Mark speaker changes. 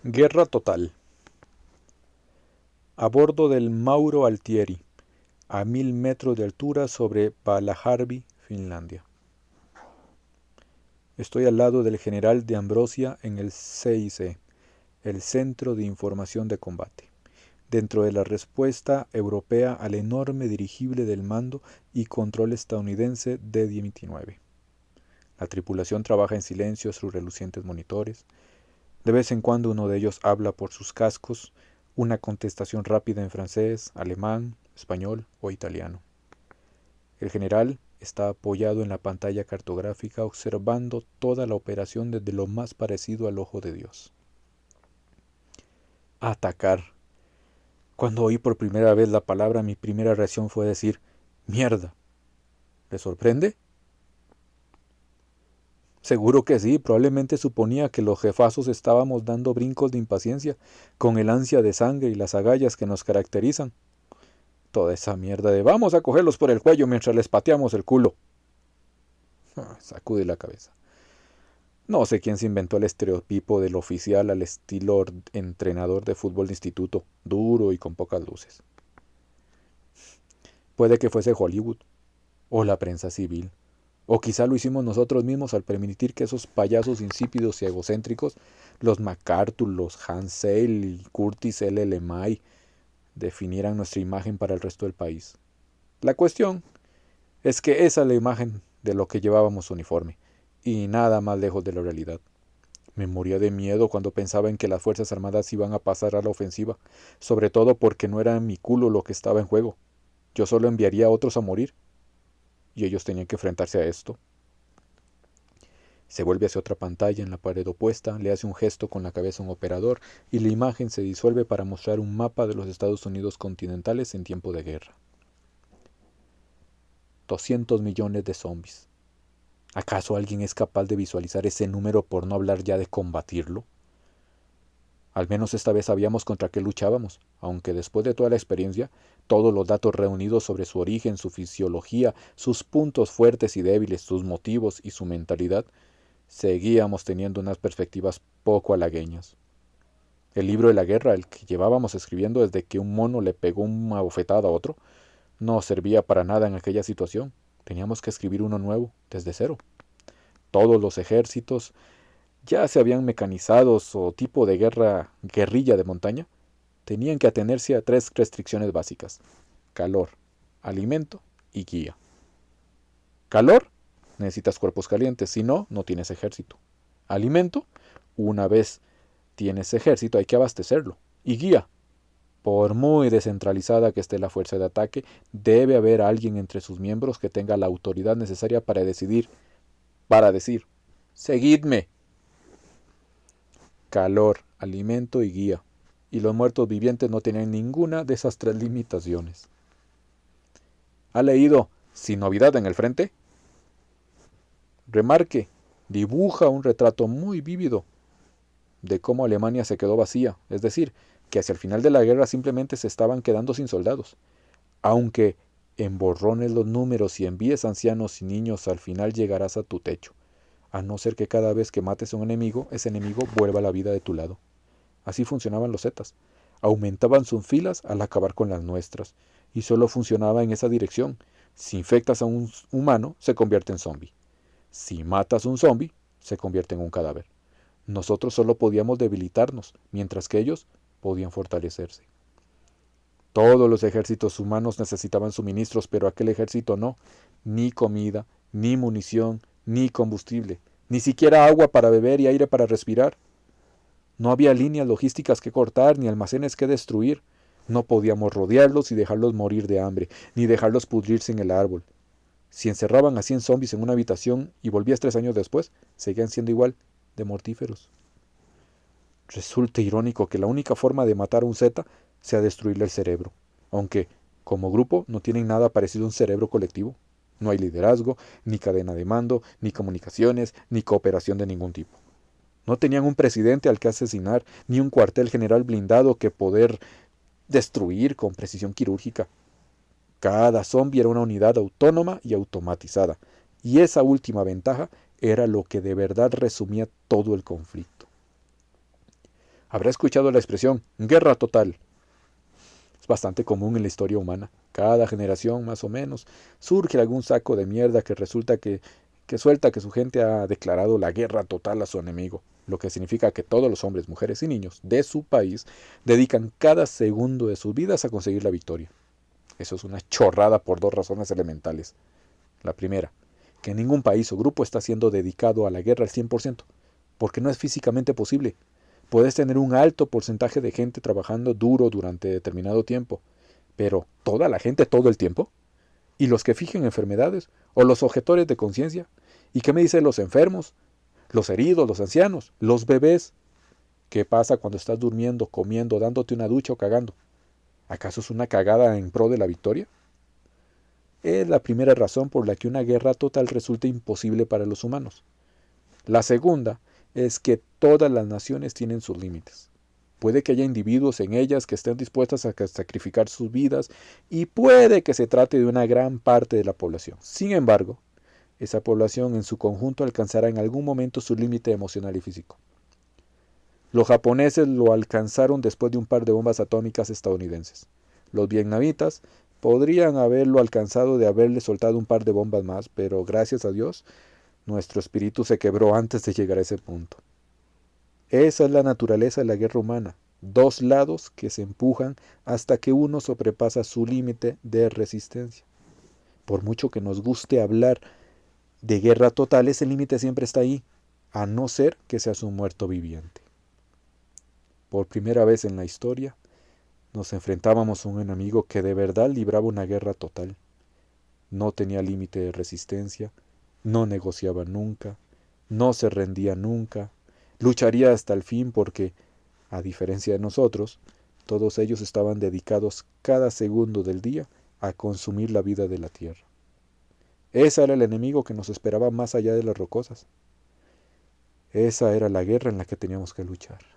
Speaker 1: Guerra total. A bordo del Mauro Altieri, a 1000 metros de altura sobre Palajarvi, Finlandia. Estoy al lado del general de Ambrosia en el CIC, el Centro de Información de Combate, dentro de la respuesta europea al enorme dirigible del mando y control estadounidense D-29. La tripulación trabaja en silencio a sus relucientes monitores. De vez en cuando uno de ellos habla por sus cascos, una contestación rápida en francés, alemán, español o italiano. El general está apoyado en la pantalla cartográfica observando toda la operación desde lo más parecido al ojo de Dios. Atacar. Cuando oí por primera vez la palabra, mi primera reacción fue decir, ¡mierda! ¿Le sorprende? Seguro que sí, probablemente suponía que los jefazos estábamos dando brincos de impaciencia, con el ansia de sangre y las agallas que nos caracterizan. Toda esa mierda de vamos a cogerlos por el cuello mientras les pateamos el culo. Sacude la cabeza. No sé quién se inventó el estereotipo del oficial al estilo entrenador de fútbol de instituto, duro y con pocas luces. Puede que fuese Hollywood, o la prensa civil, o quizá lo hicimos nosotros mismos al permitir que esos payasos insípidos y egocéntricos, los MacArthur, los Hans Seil y Curtis L. LeMay, definieran nuestra imagen para el resto del país. La cuestión es que esa es la imagen de lo que llevábamos uniforme, y nada más lejos de la realidad. Me moría de miedo cuando pensaba en que las Fuerzas Armadas iban a pasar a la ofensiva, sobre todo porque no era mi culo lo que estaba en juego. Yo solo enviaría a otros a morir, y ellos tenían que enfrentarse a esto. Se vuelve hacia otra pantalla en la pared opuesta, le hace un gesto con la cabeza a un operador, y la imagen se disuelve para mostrar un mapa de los Estados Unidos continentales en tiempo de guerra. 200 millones de zombies. ¿Acaso alguien es capaz de visualizar ese número por no hablar ya de combatirlo? Al menos esta vez sabíamos contra qué luchábamos, aunque después de toda la experiencia, todos los datos reunidos sobre su origen, su fisiología, sus puntos fuertes y débiles, sus motivos y su mentalidad, seguíamos teniendo unas perspectivas poco halagüeñas. El libro de la guerra, el que llevábamos escribiendo desde que un mono le pegó una bofetada a otro, no servía para nada en aquella situación. Teníamos que escribir uno nuevo, desde cero. Todos los ejércitos, ya se habían mecanizados o tipo de guerrilla de montaña, tenían que atenerse a 3 restricciones básicas: calor, alimento y guía. Calor, necesitas cuerpos calientes, si no, no tienes ejército. Alimento, una vez tienes ejército hay que abastecerlo. Y guía, por muy descentralizada que esté la fuerza de ataque, debe haber alguien entre sus miembros que tenga la autoridad necesaria para decir, seguidme. Calor, alimento y guía. Y los muertos vivientes no tienen ninguna de esas 3 limitaciones. ¿Ha leído Sin novedad en el frente? Remarque, dibuja un retrato muy vívido de cómo Alemania se quedó vacía, es decir, que hacia el final de la guerra simplemente se estaban quedando sin soldados. Aunque emborrones los números y envíes ancianos y niños, al final llegarás a tu techo, a no ser que cada vez que mates a un enemigo, ese enemigo vuelva a la vida de tu lado. Así funcionaban los Zetas. Aumentaban sus filas al acabar con las nuestras, y solo funcionaba en esa dirección. Si infectas a un humano, se convierte en zombie. Si matas a un zombie, se convierte en un cadáver. Nosotros solo podíamos debilitarnos, mientras que ellos podían fortalecerse. Todos los ejércitos humanos necesitaban suministros, pero aquel ejército no. Ni comida, ni munición, ni combustible, ni siquiera agua para beber y aire para respirar. No había líneas logísticas que cortar, ni almacenes que destruir. No podíamos rodearlos y dejarlos morir de hambre, ni dejarlos pudrirse en el árbol. Si encerraban a 100 zombies en una habitación y volvías 3 años después, seguían siendo igual de mortíferos. Resulta irónico que la única forma de matar a un Z sea destruirle el cerebro, aunque, como grupo, no tienen nada parecido a un cerebro colectivo. No hay liderazgo, ni cadena de mando, ni comunicaciones, ni cooperación de ningún tipo. No tenían un presidente al que asesinar, ni un cuartel general blindado que poder destruir con precisión quirúrgica. Cada zombie era una unidad autónoma y automatizada, y esa última ventaja era lo que de verdad resumía todo el conflicto. Habrá escuchado la expresión guerra total. Es bastante común en la historia humana. Cada generación, más o menos, surge algún saco de mierda que resulta que suelta que su gente ha declarado la guerra total a su enemigo, lo que significa que todos los hombres, mujeres y niños de su país dedican cada segundo de sus vidas a conseguir la victoria. Eso es una chorrada por dos razones elementales. La primera, que ningún país o grupo está siendo dedicado a la guerra al 100%, porque no es físicamente posible. Puedes tener un alto porcentaje de gente trabajando duro durante determinado tiempo, pero ¿toda la gente todo el tiempo? ¿Y los que fijen enfermedades? ¿O los objetores de conciencia? ¿Y qué me dicen los enfermos? ¿Los heridos, los ancianos, los bebés? ¿Qué pasa cuando estás durmiendo, comiendo, dándote una ducha o cagando? ¿Acaso es una cagada en pro de la victoria? Es la primera razón por la que una guerra total resulta imposible para los humanos. La segunda es que todas las naciones tienen sus límites. Puede que haya individuos en ellas que estén dispuestas a sacrificar sus vidas y puede que se trate de una gran parte de la población. Sin embargo, esa población en su conjunto alcanzará en algún momento su límite emocional y físico. Los japoneses lo alcanzaron después de un par de bombas atómicas estadounidenses. Los vietnamitas podrían haberlo alcanzado de haberle soltado un par de bombas más, pero gracias a Dios, nuestro espíritu se quebró antes de llegar a ese punto. Esa es la naturaleza de la guerra humana. Dos lados que se empujan hasta que uno sobrepasa su límite de resistencia. Por mucho que nos guste hablar de guerra total, ese límite siempre está ahí, a no ser que seas un muerto viviente. Por primera vez en la historia, nos enfrentábamos a un enemigo que de verdad libraba una guerra total. No tenía límite de resistencia, no negociaba nunca, no se rendía nunca, lucharía hasta el fin porque, a diferencia de nosotros, todos ellos estaban dedicados cada segundo del día a consumir la vida de la tierra. Ese era el enemigo que nos esperaba más allá de las rocosas. Esa era la guerra en la que teníamos que luchar.